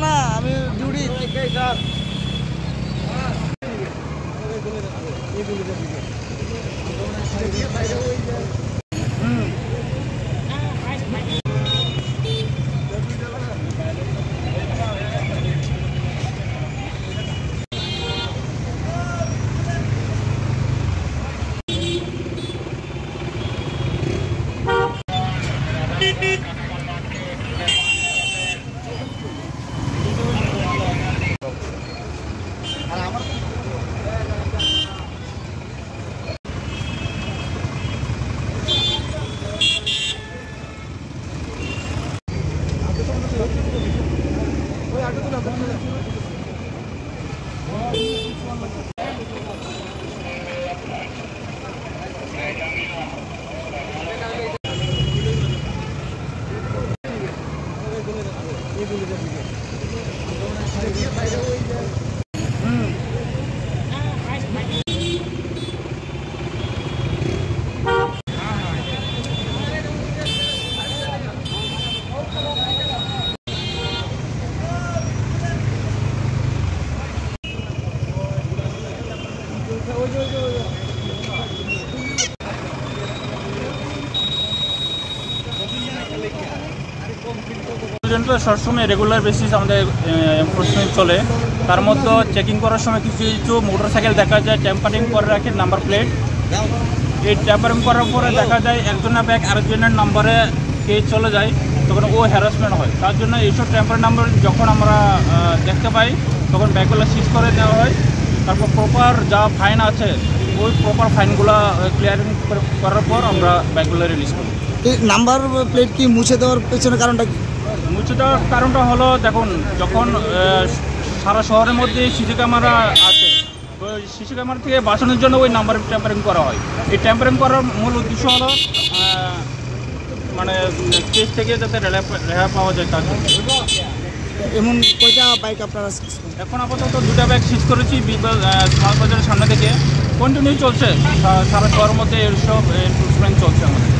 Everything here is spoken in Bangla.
না আমি ডিউটি সবসময় রেগুলার বেসিস আমাদের এনফোর্সমেন্ট চলে। তার মধ্যে চেকিং করার সময় কিছু কিছু মোটরসাইকেল দেখা যায় টেম্পারিং করে রাখে নাম্বার প্লেট। এই টেম্পারিং করার পরে দেখা যায় একজনের ব্যাগ আরেকজনের নাম্বারে কে চলে যায়, তখন ও হ্যারাসমেন্ট হয়। তার জন্য এইসব টেম্পারি নাম্বার যখন আমরা দেখতে পাই তখন ব্যাগগুলো সিজ করে দেওয়া হয়। তারপর প্রপার যা ফাইন আছে ওই প্রপার ফাইনগুলো ক্লিয়ারিং করার পর আমরা ব্যাগগুলো রিলিজ করি। এই নাম্বার প্লেট কি মুছে দেওয়ার পেছনে কারণটা কি? মুছে দেওয়ার কারণটা হলো দেখুন, যখন সারা শহরের মধ্যে সিসি ক্যামেরা আছে, তো সিসি ক্যামেরা থেকে বাঁচানোর জন্য ওই নাম্বার ট্যাম্পারিং করা হয়। এই ট্যাম্পারিং করার মূল উদ্দেশ্য হলো মানে কেস থেকে যাতে রেহাই পাওয়া যায় তার জন্য। এমন কয়টা বাইক আপনারা? এখন আপাতত 2টা ব্যাগ সিজ করেছি স্মার্ট বাজারের সামনে থেকে। কন্টিনিউ চলছে, সারা শহরের মধ্যে এসব এনফোর্সমেন্ট চলছে আমাদের।